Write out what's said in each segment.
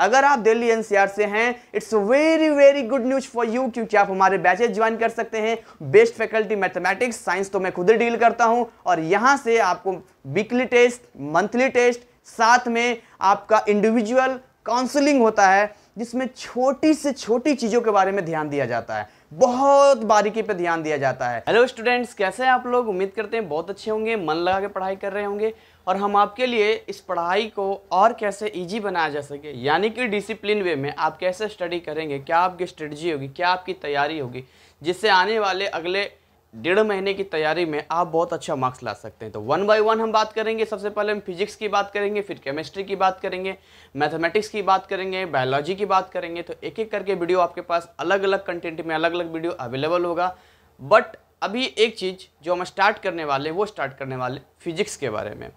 अगर आप दिल्ली एनसीआर से हैं, it's very very good news for you, क्योंकि आप हमारे बैचेज ज्वाइन कर सकते हैं। बेस्ट फैकल्टी मैथमेटिक्स, साइंस तो मैं खुद ही डील करता हूं, और यहां से आपको वीकली टेस्ट, मंथली टेस्ट, साथ में आपका इंडिविजुअल काउंसलिंग होता है, जिसमें छोटी से छोटी चीजों के बारे में ध्यान दिया जाता है, बहुत बारीकी पे ध्यान दिया जाता है। हेलो स्टूडेंट्स, कैसे हैं आप लोग? उम्मीद करते हैं बहुत अच्छे होंगे, मन लगा के पढ़ाई कर रहे होंगे, और हम आपके लिए इस पढ़ाई को और कैसे इजी बनाया जा सके, यानी कि डिसिप्लिन वे में आप कैसे स्टडी करेंगे, क्या आपकी स्ट्रेटजी होगी, क्या आपकी तैयारी होगी, जिससे आने वाले अगले 1.5 महीने की तैयारी में आप बहुत अच्छा मार्क्स ला सकते हैं। तो 1 बाय 1 हम बात करेंगे। सबसे पहले हम फिजिक्स की बात करेंगे, फिर केमिस्ट्री की बात करेंगे, मैथमेटिक्स की बात करेंगे, बायोलॉजी की बात करेंगे। तो एक एक करके वीडियो आपके पास अलग अलग कंटेंट में अलग अलग वीडियो अवेलेबल होगा। बट अभी एक चीज़ जो हम स्टार्ट करने वाले, वो स्टार्ट करने वाले फिजिक्स के बारे में,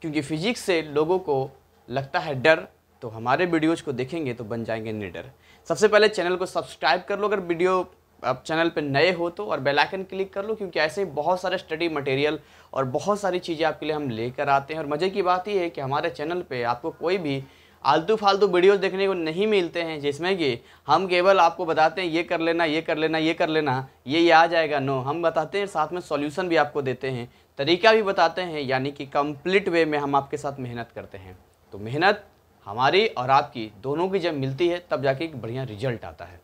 क्योंकि फिजिक्स से लोगों को लगता है डर, तो हमारे वीडियोज को देखेंगे तो बन जाएंगे निडर। सबसे पहले चैनल को सब्सक्राइब कर लो अगर वीडियो आप चैनल पे नए हो तो, और बेल आइकन क्लिक कर लो, क्योंकि ऐसे बहुत सारे स्टडी मटेरियल और बहुत सारी चीज़ें आपके लिए हम लेकर आते हैं। और मज़े की बात ये है कि हमारे चैनल पे आपको कोई भी आलतू फालतू वीडियोस देखने को नहीं मिलते हैं, जिसमें कि हम केवल आपको बताते हैं ये कर लेना, ये कर लेना, ये कर लेना, ये आ जाएगा। नो, हम बताते हैं, साथ में सॉल्यूशन भी आपको देते हैं, तरीका भी बताते हैं, यानी कि कंप्लीट वे में हम आपके साथ मेहनत करते हैं। तो मेहनत हमारी और आपकी दोनों की जब मिलती है तब जाके एक बढ़िया रिजल्ट आता है।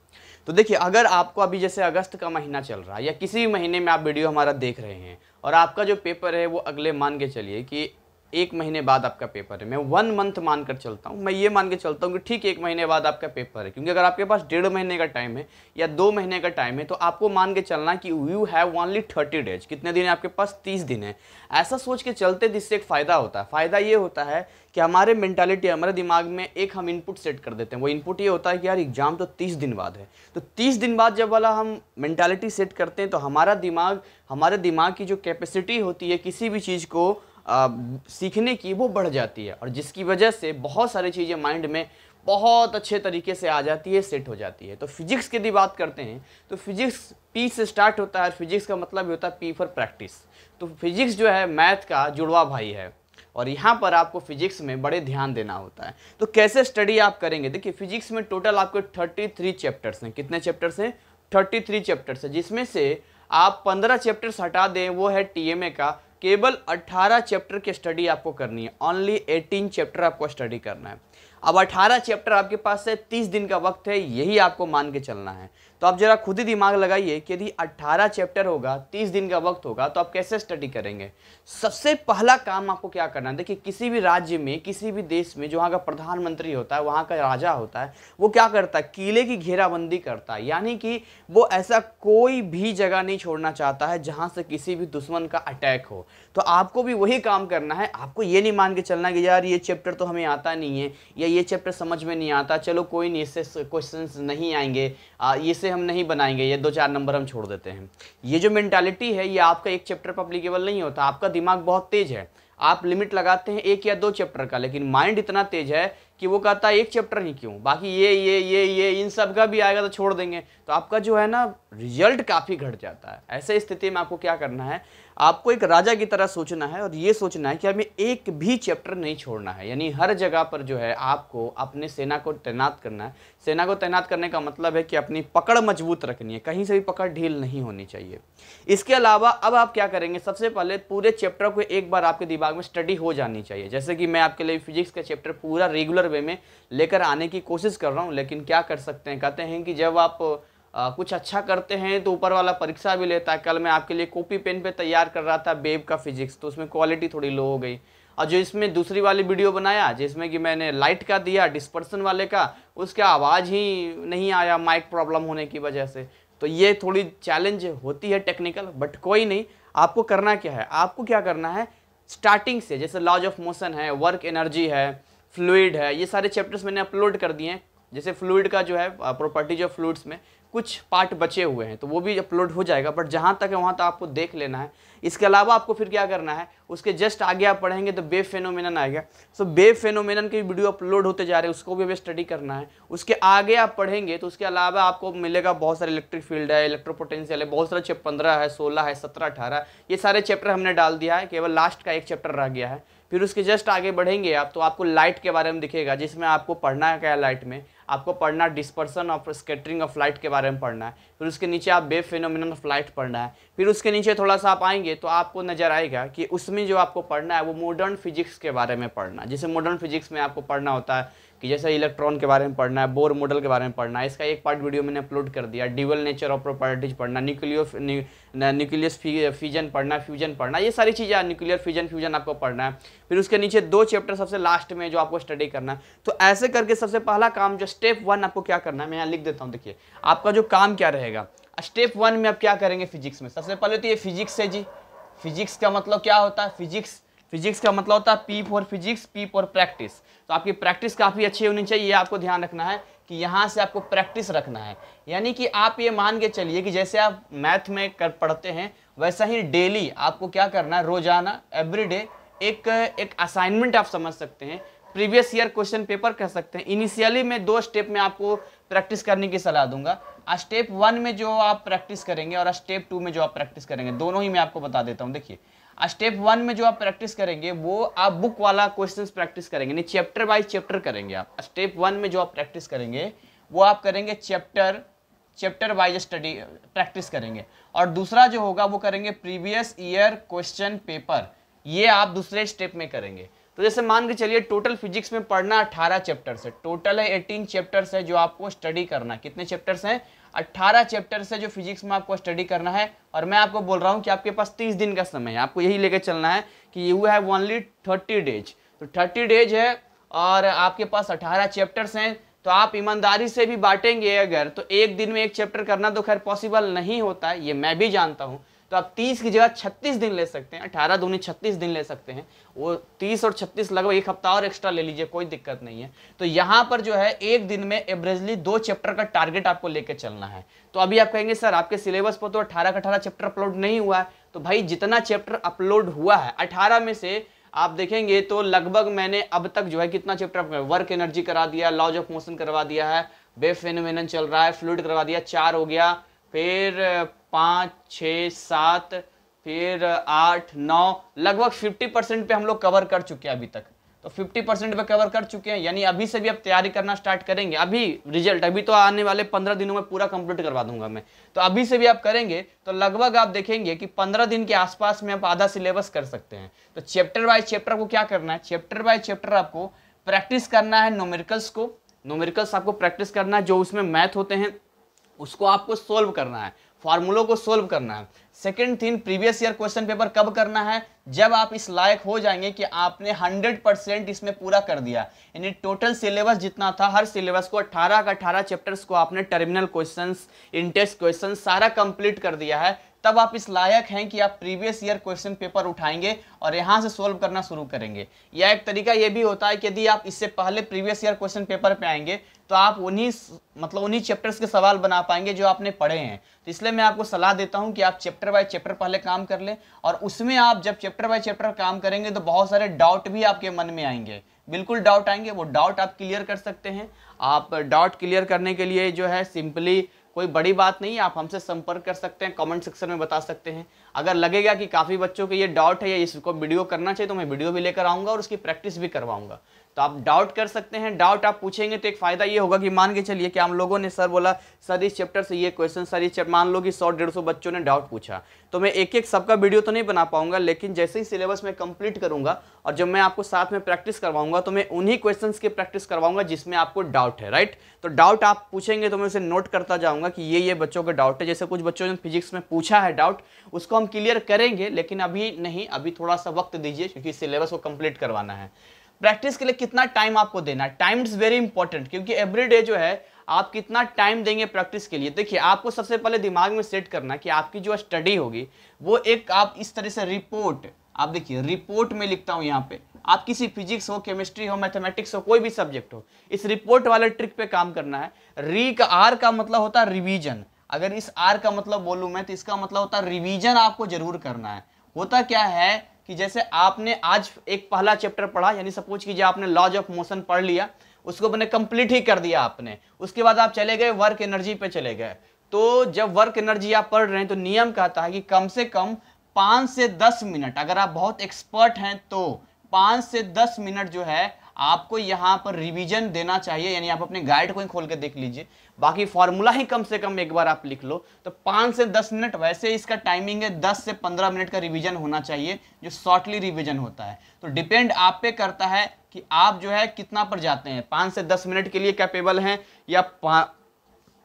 तो देखिए, अगर आपको अभी जैसे अगस्त का महीना चल रहा है, या किसी भी महीने में आप वीडियो हमारा देख रहे हैं, और आपका जो पेपर है वो अगले, मान के चलिए कि 1 महीने बाद आपका पेपर है, मैं 1 मंथ मान कर चलता हूँ, मैं ये मान के चलता हूँ कि ठीक 1 महीने बाद आपका पेपर है, क्योंकि अगर आपके पास 1.5 महीने का टाइम है या 2 महीने का टाइम है, तो आपको मान के चलना कि यू हैव ओनली 30 डेज। कितने दिन है आपके पास? 30 दिन है। ऐसा सोच के चलते, जिससे एक फ़ायदा होता है। फ़ायदा ये होता है कि हमारे मेंटालिटी, हमारे दिमाग में एक हम इनपुट सेट कर देते हैं। वो इनपुट ये होता है कि यार एग्जाम तो 30 दिन बाद है। तो 30 दिन बाद जब वाला हम मेंटालिटी सेट करते हैं, तो हमारे दिमाग की जो कैपेसिटी होती है किसी भी चीज़ को सीखने की, वो बढ़ जाती है, और जिसकी वजह से बहुत सारी चीज़ें माइंड में बहुत अच्छे तरीके से आ जाती है, सेट हो जाती है। तो फिजिक्स की यदि बात करते हैं, तो फिजिक्स पी से स्टार्ट होता है, और फिजिक्स का मतलब होता है पी फॉर प्रैक्टिस। तो फिजिक्स जो है मैथ का जुड़वा भाई है, और यहाँ पर आपको फिजिक्स में बड़े ध्यान देना होता है। तो कैसे स्टडी आप करेंगे? देखिए, फिजिक्स में टोटल आपको 33 चैप्टर्स हैं। कितने चैप्टर्स हैं? 33 चैप्टर्स है, जिसमें से आप 15 चैप्टर्स हटा दें, वो है टीएमए का। केवल 18 चैप्टर की स्टडी आपको करनी है, ओनली 18 चैप्टर आपको स्टडी करना है। अब 18 चैप्टर आपके पास है, 30 दिन का वक्त है, यही आपको मान के चलना है। तो आप जरा खुद ही दिमाग लगाइए कि यदि 18 चैप्टर होगा, 30 दिन का वक्त होगा, तो आप कैसे स्टडी करेंगे? सबसे पहला काम आपको क्या करना है? देखिए, किसी भी राज्य में, किसी भी देश में जो वहाँ का प्रधानमंत्री होता है, वहाँ का राजा होता है, वो क्या करता है? किले की घेराबंदी करता है, यानी कि वो ऐसा कोई भी जगह नहीं छोड़ना चाहता है जहाँ से किसी भी दुश्मन का अटैक हो। तो आपको भी वही काम करना है। आपको ये नहीं मान के चलना कि यार ये चैप्टर तो हमें आता नहीं है, या ये चैप्टर समझ में नहीं आता, चलो कोई नहीं, इससे क्वेश्चंस नहीं आएंगे, इसे हम नहीं बनाएंगे, ये 2-4 नंबर हम छोड़ देते हैं। ये जो मेंटालिटी है, ये आपका एक चैप्टर पर एप्लीकेबल नहीं होता। आपका दिमाग बहुत तेज है, आप लिमिट लगाते हैं 1 या 2 चैप्टर का, लेकिन माइंड इतना तेज है कि वो कहता है 1 चैप्टर ही क्यों, बाकी ये इन सब का भी आएगा तो छोड़ देंगे। तो आपका जो है ना, रिजल्ट काफ़ी घट जाता है। ऐसे स्थिति में आपको क्या करना है? आपको एक राजा की तरह सोचना है, और ये सोचना है कि हमें एक भी चैप्टर नहीं छोड़ना है। यानी हर जगह पर जो है आपको अपने सेना को तैनात करना है। सेना को तैनात करने का मतलब है कि अपनी पकड़ मजबूत रखनी है, कहीं से भी पकड़ ढील नहीं होनी चाहिए। इसके अलावा अब आप क्या करेंगे? सबसे पहले पूरे चैप्टर को एक बार आपके दिमाग में स्टडी हो जानी चाहिए। जैसे कि मैं आपके लिए फिजिक्स का चैप्टर पूरा रेगुलर वे में लेकर आने की कोशिश कर रहा हूँ, लेकिन क्या कर सकते हैं, कहते हैं कि जब आप कुछ अच्छा करते हैं तो ऊपर वाला परीक्षा भी लेता है। कल मैं आपके लिए कॉपी पेन पे तैयार कर रहा था बेब का फिजिक्स, तो उसमें क्वालिटी थोड़ी लो हो गई। और जो इसमें दूसरी वाली वीडियो बनाया, जिसमें कि मैंने लाइट का दिया, डिस्पर्सन वाले का, उसका आवाज़ ही नहीं आया माइक प्रॉब्लम होने की वजह से। तो ये थोड़ी चैलेंज होती है टेक्निकल, बट कोई नहीं। आपको करना क्या है? आपको क्या करना है? स्टार्टिंग से, जैसे लॉज ऑफ मोशन है, वर्क एनर्जी है, फ्लूइड है, ये सारे चैप्टर्स मैंने अपलोड कर दिए हैं। जैसे फ्लूइड का जो है प्रॉपर्टीज ऑफ फ्लूइड्स में कुछ पार्ट बचे हुए हैं, तो वो भी अपलोड हो जाएगा, बट जहाँ तक है वहाँ तक आपको देख लेना है। इसके अलावा आपको फिर क्या करना है? उसके जस्ट आगे आप पढ़ेंगे तो वेव फेनोमेनन आएगा। सो वेव फेनोमेनन की वीडियो अपलोड होते जा रहे हैं, उसको भी स्टडी करना है। उसके आगे आप पढ़ेंगे तो उसके अलावा आपको मिलेगा बहुत सारे इलेक्ट्रिक फील्ड है, इलेक्ट्रोपोटेंशियल है, बहुत सारे 15 है, 16 है, 17, 18, ये सारे चैप्टर हमने डाल दिया है। केवल लास्ट का एक चैप्टर रह गया है, फिर उसके जस्ट आगे बढ़ेंगे आप तो आपको लाइट के बारे में दिखेगा, जिसमें आपको पढ़ना है क्या है लाइट में, आपको पढ़ना dispersion of scattering of light के बारे में पढ़ना है। फिर उसके नीचे आप वेव फिनोमिनन ऑफ लाइट पढ़ना है। फिर उसके नीचे थोड़ा सा आप आएंगे तो आपको नजर आएगा कि उसमें जो आपको पढ़ना है वो मॉडर्न फिजिक्स के बारे में पढ़ना है। जैसे मॉडर्न फिजिक्स में आपको पढ़ना होता है कि जैसे इलेक्ट्रॉन के बारे में पढ़ना है, बोर मॉडल के बारे में पढ़ना है, इसका एक पार्ट वीडियो मैंने अपलोड कर दिया। ड्यूअल नेचर ऑफ प्रॉपर्टीज पढ़ना, न्यूक्लियस फिजन पढ़ना, फ्यूजन पढ़ना, ये सारी चीज़ें, न्यूक्लियर फ्यूजन आपको पढ़ना है। फिर उसके नीचे 2 चैप्टर सबसे लास्ट में जो आपको स्टडी करना है। तो ऐसे करके सबसे पहला काम जो स्टेप 1 आपको क्या करना है, मैं यहाँ लिख देता हूँ। देखिए आपका जो काम क्या रहेगा, स्टेप 1 में आप क्या करेंगे फिजिक्स में। सबसे पहले तो ये फिजिक्स है जी। फिजिक्स का मतलब क्या होता है, फिजिक्स का मतलब होता है P for physics, P for practice. तो आपकी प्रैक्टिस काफ़ी अच्छी होनी चाहिए, ये आपको ध्यान रखना है कि यहाँ से आपको प्रैक्टिस रखना है। यानी कि आप ये मान के चलिए कि जैसे आप मैथ में पढ़ते हैं वैसा ही डेली आपको क्या करना है, रोजाना एवरीडे एक असाइनमेंट आप समझ सकते हैं, प्रीवियस ईयर क्वेश्चन पेपर कह सकते हैं। इनिशियली मैं 2 स्टेप में आपको प्रैक्टिस करने की सलाह दूंगा। स्टेप 1 में जो आप प्रैक्टिस करेंगे और स्टेप 2 में जो आप प्रैक्टिस करेंगे, दोनों ही मैं आपको बता देता हूँ। देखिए स्टेप 1 में जो आप प्रैक्टिस करेंगे वो आप बुक वाला क्वेश्चंस प्रैक्टिस करेंगे, नहीं चैप्टर बाय चैप्टर करेंगे आप। स्टेप 1 में जो आप प्रैक्टिस करेंगे वो आप करेंगे चैप्टर वाइज स्टडी प्रैक्टिस करेंगे। और दूसरा जो होगा वो करेंगे प्रीवियस ईयर क्वेश्चन पेपर, ये आप दूसरे स्टेप में करेंगे। तो जैसे मान के चलिए टोटल फिजिक्स में पढ़ना 18 चैप्टर्स है, टोटल है 18 चैप्टर्स है जो आपको स्टडी करना है। कितने चैप्टर्स हैं, 18 चैप्टर्स है जो फिजिक्स में आपको स्टडी करना है। और मैं आपको बोल रहा हूँ कि आपके पास 30 दिन का समय है, आपको यही लेके चलना है कि यू हैव ओनली 30 डेज। तो 30 डेज है और आपके पास 18 चैप्टर्स हैं। तो आप ईमानदारी से भी बांटेंगे अगर, तो एक दिन में एक चैप्टर करना तो खैर पॉसिबल नहीं होता है, ये मैं भी जानता हूँ। तो आप 30 की जगह 36 दिन ले सकते हैं, 18 दूनी 36 दिन ले सकते हैं। वो 30 और 36 लगभग 1 हफ्ता और एक्स्ट्रा ले लीजिए, कोई दिक्कत नहीं है। तो यहाँ पर जो है एक दिन में एवरेजली 2 चैप्टर का टारगेट आपको लेके चलना है। तो अभी आप कहेंगे सर आपके सिलेबस पर तो 18 का 18 चैप्टर अपलोड नहीं हुआ है। तो भाई जितना चैप्टर अपलोड हुआ है 18 में से आप देखेंगे तो लगभग मैंने अब तक जो है कितना चैप्टर, वर्क एनर्जी करा दिया, लॉज ऑफ मोशन करवा दिया है, वेव फेनोमेनन चल रहा है, फ्लूइड करवा दिया, 4 हो गया, फिर 5, 6, 7, फिर 8, 9, लगभग 50% पे हम लोग कवर कर चुके हैं अभी तक। तो 50% पे कवर कर चुके हैं, यानी अभी से भी अब तैयारी करना स्टार्ट करेंगे। अभी रिजल्ट अभी तो आने वाले 15 दिनों में पूरा कंप्लीट करवा दूंगा मैं। तो अभी से भी आप करेंगे तो लगभग आप देखेंगे कि 15 दिन के आसपास में आप आधा सिलेबस कर सकते हैं। तो चैप्टर बाय चैप्टर को क्या करना है, चैप्टर बाय चैप्टर आपको प्रैक्टिस करना है। न्यूमेरिकल्स आपको प्रैक्टिस करना है, जो उसमें मैथ होते हैं उसको आपको सोल्व करना है, फार्मूलों को सोल्व करना है। Second thing, previous year question paper कब करना है, जब आप इस लायक हो जाएंगे कि आपने 100% इसमें पूरा कर दिया। यानी टोटल सिलेबस जितना था, हर सिलेबस को 18 का 18 चैप्टर्स को आपने टर्मिनल क्वेश्चंस, इंटेस्ट क्वेश्चन सारा कंप्लीट कर दिया है। तब आप इस लायक हैं कि आप प्रीवियस ईयर क्वेश्चन पेपर उठाएंगे और यहां से सोल्व करना शुरू करेंगे। या एक तरीका यह भी होता है कि यदि आप इससे पहले प्रीवियस ईयर क्वेश्चन पेपर पे आएंगे तो आप उन्हीं चैप्टर्स के सवाल बना पाएंगे जो आपने पढ़े हैं। तो इसलिए मैं आपको सलाह देता हूं कि आप चैप्टर बाय चैप्टर पहले काम कर लें, और उसमें आप जब चैप्टर बाय चैप्टर काम करेंगे तो बहुत सारे डाउट भी आपके मन में आएंगे, बिल्कुल डाउट आएंगे। वो डाउट आप क्लियर कर सकते हैं। आप डाउट क्लियर करने के लिए जो है सिंपली कोई बड़ी बात नहीं है, आप हमसे संपर्क कर सकते हैं, कमेंट सेक्शन में बता सकते हैं। अगर लगेगा कि काफ़ी बच्चों के ये डाउट है या इसको वीडियो करना चाहिए तो मैं वीडियो भी लेकर आऊँगा और उसकी प्रैक्टिस भी करवाऊंगा। तो आप डाउट कर सकते हैं। डाउट आप पूछेंगे तो एक फ़ायदा ये होगा कि मान के चलिए कि हम लोगों ने, सर बोला सर इस चैप्टर से ये क्वेश्चन, सर इस चैप्टर, मान लो कि 100-150 बच्चों ने डाउट पूछा, तो मैं एक एक सबका वीडियो तो नहीं बना पाऊंगा, लेकिन जैसे ही सिलेबस में कंप्लीट करूंगा और जब मैं आपको साथ में प्रैक्टिस करवाऊंगा तो मैं उन्हीं क्वेश्चंस की प्रैक्टिस करवाऊंगा जिसमें आपको डाउट है, राइट। तो डाउट आप पूछेंगे तो मैं उसे नोट करता जाऊंगा कि ये बच्चों का डाउट है। जैसे कुछ बच्चों ने फिजिक्स में पूछा है डाउट, उसको हम क्लियर करेंगे, लेकिन अभी नहीं, अभी थोड़ा सा वक्त दीजिए क्योंकि सिलेबस को कंप्लीट करवाना है। प्रैक्टिस के लिए कितना टाइम आपको देना है, टाइम इज वेरी इंपॉर्टेंट, क्योंकि एवरीडे जो है आप कितना टाइम देंगे प्रैक्टिस के लिए। देखिए आपको सबसे पहले दिमाग में सेट करना है कि आपकी जो स्टडी होगी वो एक, आप इस तरह से रिपोर्ट, आप देखिए रिपोर्ट में लिखता हूं यहाँ पे, आप किसी फिजिक्स हो, केमिस्ट्री हो, मैथमेटिक्स हो, कोई भी सब्जेक्ट हो, इस रिपोर्ट वाले ट्रिक पे काम करना है। री का आर का मतलब होता है रिवीजन। अगर इस आर का मतलब बोलूं मैं तो इसका मतलब होता है रिवीजन आपको जरूर करना है। होता क्या है कि जैसे आपने आज एक पहला चैप्टर पढ़ा, यानी सपोज कीजिए आपने लॉज ऑफ मोशन पढ़ लिया, उसको मैंने कंप्लीट ही कर दिया आपने, उसके बाद आप चले गए वर्क एनर्जी पे चले गए। तो जब वर्क एनर्जी आप पढ़ रहे हैं तो नियम कहता है कि कम से कम 5 से 10 मिनट, अगर आप बहुत एक्सपर्ट हैं तो 5 से 10 मिनट जो है आपको यहाँ पर रिवीजन देना चाहिए, यानी आप अपने गाइड को ही खोल के देख लीजिए, बाकी फॉर्मूला ही कम से कम एक बार आप लिख लो। तो 5 से 10 मिनट, वैसे इसका टाइमिंग है 10 से 15 मिनट का रिवीजन होना चाहिए, जो शॉर्टली रिवीजन होता है। तो डिपेंड आप पे करता है कि आप जो है कितना पर जाते हैं, 5 से 10 मिनट के लिए कैपेबल हैं या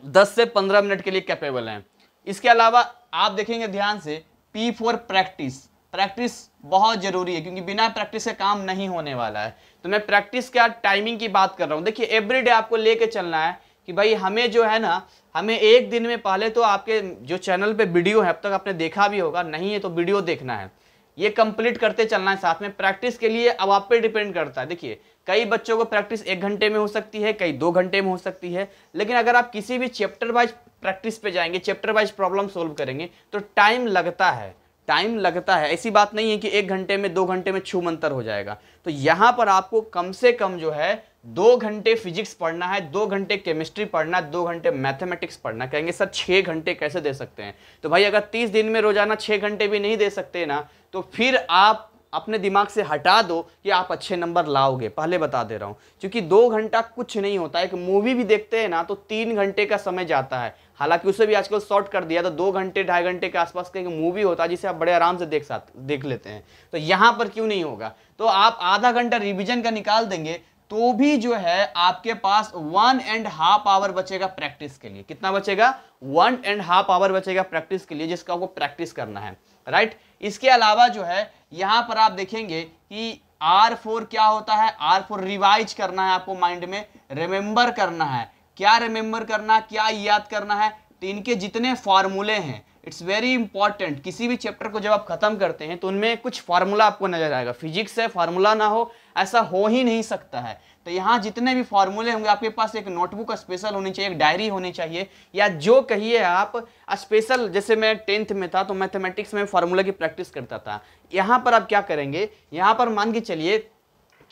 10 से 15 मिनट के लिए कैपेबल हैं। इसके अलावा आप देखेंगे ध्यान से, P फॉर प्रैक्टिस, प्रैक्टिस बहुत जरूरी है, क्योंकि बिना प्रैक्टिस से काम नहीं होने वाला है। तो मैं प्रैक्टिस का टाइमिंग की बात कर रहा हूं। देखिए एवरीडे आपको लेके चलना है कि भाई हमें जो है ना, हमें एक दिन में, पहले तो आपके जो चैनल पे वीडियो है अब तक आपने देखा भी होगा, नहीं है तो वीडियो देखना है, ये कंप्लीट करते चलना है साथ में। प्रैक्टिस के लिए अब आप पे डिपेंड करता है। देखिए कई बच्चों को प्रैक्टिस 1 घंटे में हो सकती है, कई 2 घंटे में हो सकती है, लेकिन अगर आप किसी भी चैप्टर वाइज प्रैक्टिस पे जाएंगे, चैप्टर वाइज प्रॉब्लम सोल्व करेंगे, तो टाइम लगता है, टाइम लगता है। ऐसी बात नहीं है कि 1 घंटे में 2 घंटे में छू मंतर हो जाएगा। तो यहाँ पर आपको कम से कम जो है 2 घंटे फिजिक्स पढ़ना है, 2 घंटे केमिस्ट्री पढ़ना है, 2 घंटे मैथमेटिक्स पढ़ना है। कहेंगे सर 6 घंटे कैसे दे सकते हैं? तो भाई अगर 30 दिन में रोजाना 6 घंटे भी नहीं दे सकते ना, तो फिर आप अपने दिमाग से हटा दो कि आप अच्छे नंबर लाओगे, पहले बता दे रहा हूं। क्योंकि 2 घंटा कुछ नहीं होता है। एक मूवी भी देखते हैं ना तो 3 घंटे का समय जाता है, हालांकि उसे भी आजकल शॉर्ट कर दिया, तो 2 घंटे 2.5 घंटे के आसपास का एक मूवी होता है जिसे आप बड़े आराम से देख लेते हैं। तो यहां पर क्यों नहीं होगा? तो आप आधा घंटा रिविजन का निकाल देंगे तो भी जो है आपके पास 1.5 आवर बचेगा प्रैक्टिस के लिए। कितना बचेगा? 1.5 आवर बचेगा प्रैक्टिस के लिए, जिसका आपको प्रैक्टिस करना है, राइट। इसके अलावा जो है यहां पर आप देखेंगे कि R4 क्या होता है? R4 रिवाइज करना है आपको, माइंड में रिमेंबर करना है। क्या रिमेंबर करना, क्या याद करना है? तो इनके जितने फॉर्मूले हैं, इट्स वेरी इंपॉर्टेंट। किसी भी चैप्टर को जब आप खत्म करते हैं तो उनमें कुछ फार्मूला आपको नजर आएगा। फिजिक्स है, फार्मूला ना हो ऐसा हो ही नहीं सकता है। तो यहाँ जितने भी फॉर्मूले होंगे, आपके पास एक नोटबुक स्पेशल होनी चाहिए, एक डायरी होनी चाहिए, या जो कहिए आप स्पेशल। जैसे मैं 10th में था तो मैथमेटिक्स में फार्मूला की प्रैक्टिस करता था। यहाँ पर आप क्या करेंगे, यहाँ पर मान के चलिए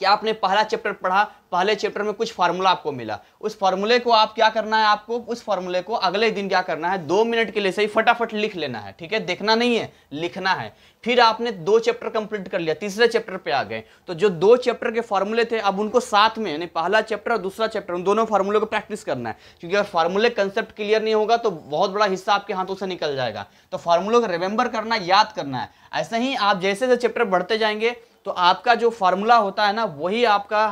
कि आपने पहला चैप्टर पढ़ा, पहले चैप्टर में कुछ फार्मूला आपको मिला, उस फार्मूले को आप क्या करना है, आपको उस फार्मूले को अगले दिन क्या करना है, 2 मिनट के लिए सही फटाफट लिख लेना है, ठीक है? देखना नहीं है, लिखना है। फिर आपने 2 चैप्टर कंप्लीट कर लिया, तीसरे चैप्टर पे आ गए, तो जो 2 चैप्टर के फार्मूले थे अब उनको साथ में, यानी पहला चैप्टर और दूसरा चैप्टर, उन दोनों फार्मूले को प्रैक्टिस करना है। क्योंकि अगर फार्मूले कंसेप्ट क्लियर नहीं होगा तो बहुत बड़ा हिस्सा आपके हाथों से निकल जाएगा। तो फार्मूलों को रिमेंबर करना, याद करना है। ऐसे ही आप जैसे जैसे चैप्टर बढ़ते जाएंगे तो आपका जो फार्मूला होता है ना, वही आपका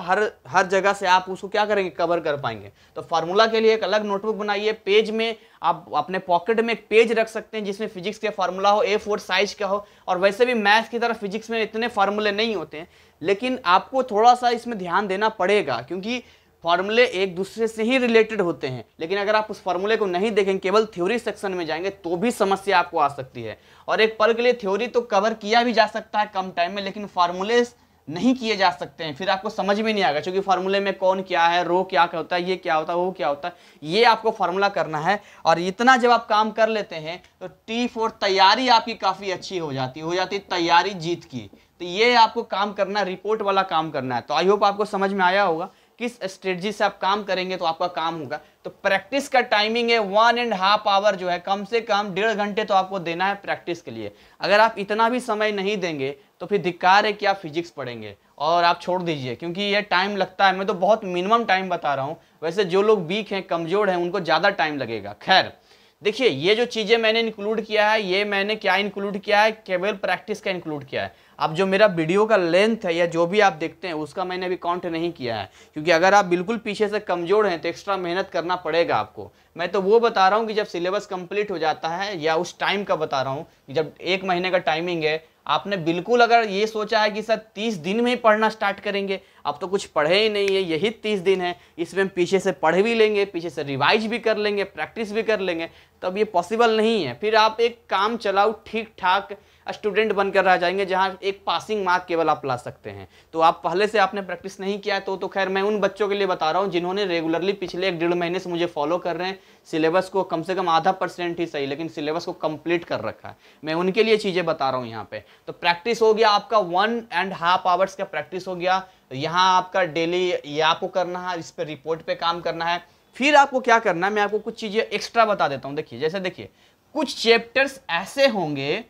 हर जगह से आप उसको क्या करेंगे, कवर कर पाएंगे। तो फार्मूला के लिए एक अलग नोटबुक बनाइए। पेज में आप अपने पॉकेट में एक पेज रख सकते हैं जिसमें फिजिक्स के फार्मूला हो, A4 साइज का हो। और वैसे भी मैथ्स की तरह फिजिक्स में इतने फार्मूले नहीं होते हैं, लेकिन आपको थोड़ा सा इसमें ध्यान देना पड़ेगा, क्योंकि फॉर्मूले एक दूसरे से ही रिलेटेड होते हैं। लेकिन अगर आप उस फॉर्मूले को नहीं देखेंगे, केवल थ्योरी सेक्शन में जाएंगे, तो भी समस्या आपको आ सकती है। और एक पल के लिए थ्योरी तो कवर किया भी जा सकता है कम टाइम में, लेकिन फार्मूले नहीं किए जा सकते हैं, फिर आपको समझ में नहीं आएगा। क्योंकि फार्मूले में कौन क्या है, रो क्या होता है, ये क्या होता है, वो क्या होता है, ये आपको फार्मूला करना है। और इतना जब आप काम कर लेते हैं तो T4 तैयारी आपकी काफी अच्छी हो जाती है तैयारी जीत की। तो ये आपको काम करना, रिपोर्ट वाला काम करना है। तो आई होप आपको समझ में आया होगा किस स्ट्रेटजी से आप काम करेंगे तो आपका काम होगा। तो प्रैक्टिस का टाइमिंग है 1.5 आवर, जो है कम से कम 1.5 घंटे तो आपको देना है प्रैक्टिस के लिए। अगर आप इतना भी समय नहीं देंगे तो फिर धिक्कार है कि आप फिजिक्स पढ़ेंगे और आप छोड़ दीजिए, क्योंकि ये टाइम लगता है। मैं तो बहुत मिनिमम टाइम बता रहा हूँ, वैसे जो लोग वीक हैं, कमजोर हैं, उनको ज़्यादा टाइम लगेगा। खैर देखिए, ये जो चीज़ें मैंने इंक्लूड किया है, ये मैंने क्या इंक्लूड किया है, केवल प्रैक्टिस का इंक्लूड किया है। अब जो मेरा वीडियो का लेंथ है या जो भी आप देखते हैं उसका मैंने अभी काउंट नहीं किया है, क्योंकि अगर आप बिल्कुल पीछे से कमजोर हैं तो एक्स्ट्रा मेहनत करना पड़ेगा आपको। मैं तो वो बता रहा हूँ कि जब सिलेबस कंप्लीट हो जाता है, या उस टाइम का बता रहा हूँ कि जब 1 महीने का टाइमिंग है, आपने बिल्कुल अगर ये सोचा है कि सर 30 दिन में ही पढ़ना स्टार्ट करेंगे, अब तो कुछ पढ़े ही नहीं है, यही 30 दिन है, इसमें हम पीछे से पढ़ भी लेंगे, पीछे से रिवाइज भी कर लेंगे, प्रैक्टिस भी कर लेंगे, तब ये पॉसिबल नहीं है। फिर आप एक काम चलाओ ठीक ठाक स्टूडेंट बनकर रह जाएंगे, जहां एक पासिंग मार्क केवल आप ला सकते हैं। तो आप पहले से आपने प्रैक्टिस नहीं किया है तो खैर मैं उन बच्चों के लिए बता रहा हूं जिन्होंने रेगुलरली पिछले 1-1.5 महीने से मुझे फॉलो कर रहे हैं, सिलेबस को कम से कम आधा % ही सही, लेकिन सिलेबस को कंप्लीट कर रखा है। मैं उनके लिए चीजें बता रहा हूं यहाँ पे। तो प्रैक्टिस हो गया आपका 1.5 आवर्स का प्रैक्टिस हो गया। यहाँ आपका डेली ये आपको करना है, इस पर रिपोर्ट पे काम करना है। फिर आपको क्या करना है, मैं आपको कुछ चीजें एक्स्ट्रा बता देता हूँ। देखिए, जैसे देखिए, कुछ चैप्टर्स ऐसे होंगे,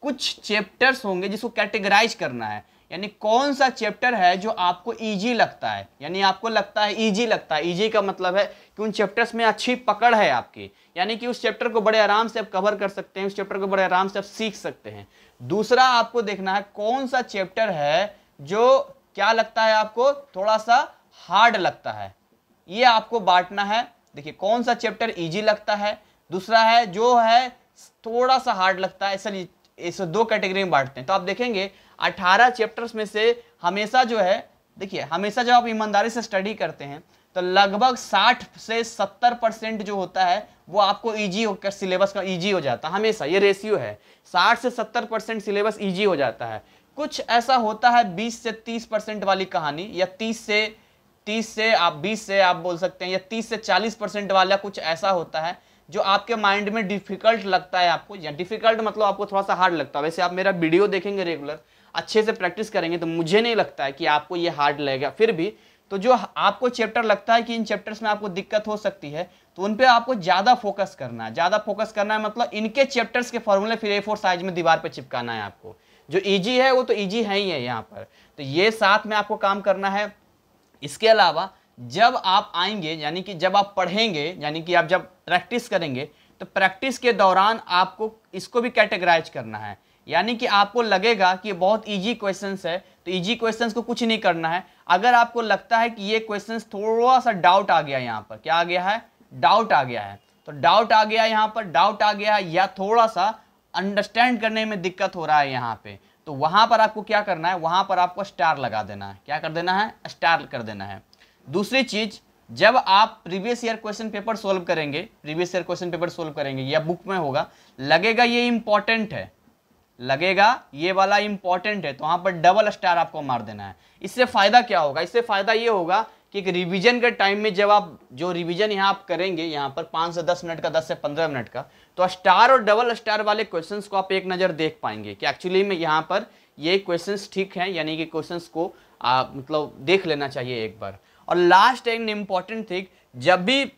कुछ चैप्टर्स होंगे जिसको कैटेगराइज करना है, यानी कौन सा चैप्टर है जो आपको इजी लगता है, यानी आपको लगता है इजी लगता है। इजी का मतलब है कि उन चैप्टर्स में अच्छी पकड़ है आपकी, यानी कि उस चैप्टर को बड़े आराम से आप कवर कर सकते हैं, उस चैप्टर को बड़े आराम से आप सीख सकते हैं। दूसरा आपको देखना है कौन सा चैप्टर है जो क्या लगता है आपको थोड़ा सा हार्ड लगता है, ये आपको बांटना है। देखिए कौन सा चैप्टर इजी लगता है, दूसरा है जो है थोड़ा सा हार्ड लगता है। चलिए इसे दो कैटेगरी में बांटते हैं। तो आप देखेंगे 18 चैप्टर्स में से हमेशा जो है, देखिए हमेशा जब आप ईमानदारी से स्टडी करते हैं तो लगभग 60 से 70% जो होता है वो आपको इजी होकर सिलेबस का इजी हो जाता है। हमेशा ये रेशियो है, 60 से 70% सिलेबस इजी हो जाता है। कुछ ऐसा होता है 20 से 30% वाली कहानी, या 30 से आप 20 से आप बोल सकते हैं, या 30 से 40% वाला कुछ ऐसा होता है जो आपके माइंड में डिफिकल्ट लगता है आपको, या डिफिकल्ट मतलब आपको थोड़ा सा हार्ड लगता है। वैसे आप मेरा वीडियो देखेंगे रेगुलर, अच्छे से प्रैक्टिस करेंगे तो मुझे नहीं लगता है कि आपको ये हार्ड लगेगा। फिर भी तो जो आपको चैप्टर लगता है कि इन चैप्टर्स में आपको दिक्कत हो सकती है, तो उन पे आपको ज़्यादा फोकस करना है। ज़्यादा फोकस करना है मतलब इनके चैप्टर्स के फॉर्मूले फिर A4 साइज में दीवार पर चिपकाना है आपको। जो ईजी है वो तो ईजी है ही है यहाँ पर, तो ये साथ में आपको काम करना है। इसके अलावा जब आप आएंगे, यानी कि जब आप पढ़ेंगे, यानी कि आप जब प्रैक्टिस करेंगे, तो प्रैक्टिस के दौरान आपको इसको भी कैटेगराइज करना है। यानी कि आपको लगेगा कि ये बहुत इजी क्वेश्चंस है, तो इजी क्वेश्चंस को कुछ नहीं करना है। अगर आपको लगता है कि ये क्वेश्चंस थोड़ा सा डाउट आ गया, यहाँ पर क्या आ गया है, डाउट आ गया है, तो डाउट आ गया यहाँ पर, डाउट आ गया है, या थोड़ा सा अंडरस्टैंड करने में दिक्कत हो रहा है यहाँ पे, तो वहां पर आपको क्या करना है, वहां पर आपको स्टार लगा देना है। क्या कर देना है, स्टार कर देना है। दूसरी चीज, जब आप previous year question paper solve करेंगे, previous year question paper solve करेंगे या बुक में होगा, लगेगा ये इंपॉर्टेंट है, लगेगा ये वाला इंपॉर्टेंट है, तो वहां पर डबल स्टार आपको मार देना है। इससे फायदा क्या होगा, इससे फायदा ये होगा कि एक रिवीजन के टाइम में जब आप जो रिवीजन यहाँ आप करेंगे, यहाँ पर 5 से 10 मिनट का, 10 से 15 मिनट का, तो स्टार और डबल स्टार वाले क्वेश्चंस को आप एक नज़र देख पाएंगे कि एक्चुअली में यहाँ पर ये क्वेश्चंस ठीक हैं, यानी कि क्वेश्चंस को आप मतलब देख लेना चाहिए एक बार। और लास्ट एंड इम्पॉर्टेंट थिंग, जब भी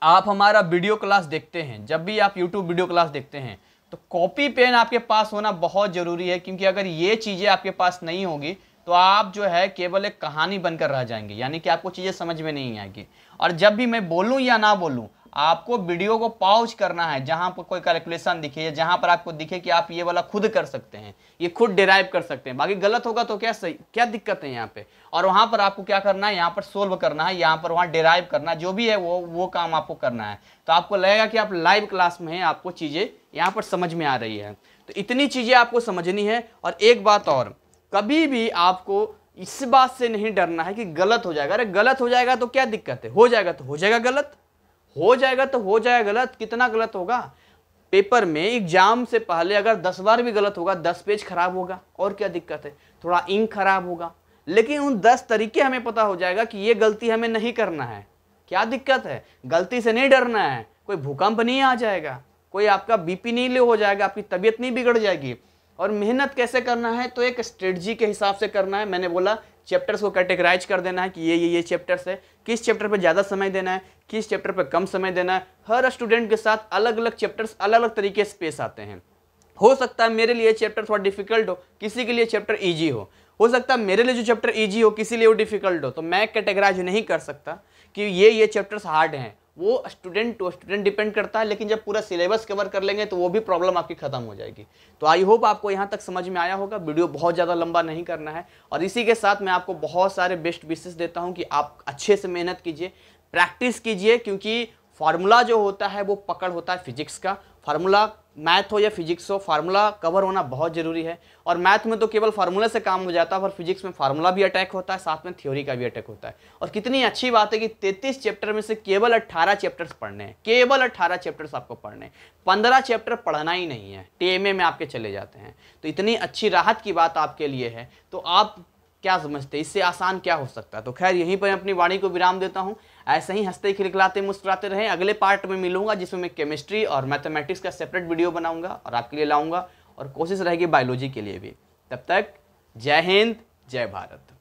आप हमारा वीडियो क्लास देखते हैं, जब भी आप यूट्यूब वीडियो क्लास देखते हैं, तो कॉपी पेन आपके पास होना बहुत ज़रूरी है, क्योंकि अगर ये चीज़ें आपके पास नहीं होगी तो आप जो है केवल एक कहानी बनकर रह जाएंगे, यानी कि आपको चीज़ें समझ में नहीं आएगी। और जब भी मैं बोलूँ या ना बोलूँ, आपको वीडियो को पॉज करना है, जहाँ पर कोई कैलकुलेशन दिखे या जहाँ पर आपको दिखे कि आप ये वाला खुद कर सकते हैं, ये खुद डिराइव कर सकते हैं। बाकी गलत होगा तो क्या सही, क्या दिक्कत है यहाँ पे। और वहाँ पर आपको क्या करना है, यहाँ पर सोल्व करना है, यहाँ पर वहाँ डिराइव करना, जो भी है वो काम आपको करना है। तो आपको लगेगा कि आप लाइव क्लास में हैं, आपको चीज़ें यहाँ पर समझ में आ रही है। तो इतनी चीज़ें आपको समझनी है। और एक बात और, कभी भी आपको इस बात से नहीं डरना है कि गलत हो जाएगा। अरे गलत हो जाएगा तो क्या दिक्कत है, हो जाएगा तो हो जाएगा गलत, हो जाएगा तो हो जाएगा गलत। कितना गलत होगा, पेपर में एग्जाम से पहले अगर 10 बार भी गलत होगा, 10 पेज खराब होगा, और क्या दिक्कत है, थोड़ा इंक खराब होगा, लेकिन उन 10 तरीके हमें पता हो जाएगा कि ये गलती हमें नहीं करना है। क्या दिक्कत है, गलती से नहीं डरना है, कोई भूकंप नहीं आ जाएगा, कोई आपका बीपी नहीं लो हो जाएगा, आपकी तबीयत नहीं बिगड़ जाएगी। और मेहनत कैसे करना है, तो एक स्ट्रेटजी के हिसाब से करना है। मैंने बोला चैप्टर्स को कैटेगराइज कर देना है कि ये चैप्टर्स है, किस चैप्टर पर ज़्यादा समय देना है, किस चैप्टर पर कम समय देना है। हर स्टूडेंट के साथ अलग अलग चैप्टर्स अलग अलग तरीके से पेश आते हैं। हो सकता है मेरे लिए चैप्टर थोड़ा डिफिकल्ट हो, किसी के लिए चैप्टर ईजी हो सकता है मेरे लिए जो चैप्टर ईजी हो किसी लिए वो डिफिकल्ट हो। तो मैं कैटेगराइज नहीं कर सकता कि ये चैप्टर्स हार्ड हैं, वो स्टूडेंट टू स्टूडेंट डिपेंड करता है। लेकिन जब पूरा सिलेबस कवर कर लेंगे तो वो भी प्रॉब्लम आपकी खत्म हो जाएगी। तो आई होप आपको यहाँ तक समझ में आया होगा। वीडियो बहुत ज़्यादा लंबा नहीं करना है। और इसी के साथ मैं आपको बहुत सारे बेस्ट विशेस देता हूँ कि आप अच्छे से मेहनत कीजिए, प्रैक्टिस कीजिए, क्योंकि फार्मूला जो होता है वो पकड़ होता है फिजिक्स का। फार्मूला मैथ हो या फिजिक्स हो, फार्मूला कवर होना बहुत ज़रूरी है। और मैथ में तो केवल फार्मूला से काम हो जाता है, पर फिजिक्स में फार्मूला भी अटैक होता है, साथ में थ्योरी का भी अटैक होता है। और कितनी अच्छी बात है कि 33 चैप्टर में से केवल 18 चैप्टर्स पढ़ने हैं, केवल 18 चैप्टर्स आपको पढ़ने हैं, 15 चैप्टर पढ़ना ही नहीं है, टीएमए में आपके चले जाते हैं। तो इतनी अच्छी राहत की बात आपके लिए है। तो आप क्या समझते हैं, इससे आसान क्या हो सकता है। तो खैर यहीं पर अपनी वाणी को विराम देता हूँ। ऐसे ही हंसते खिलखिलाते मुस्कुराते रहें। अगले पार्ट में मिलूंगा जिसमें मैं केमिस्ट्री और मैथमेटिक्स का सेपरेट वीडियो बनाऊंगा और आपके लिए लाऊंगा, और कोशिश रहेगी बायोलॉजी के लिए भी। तब तक जय हिंद, जय भारत।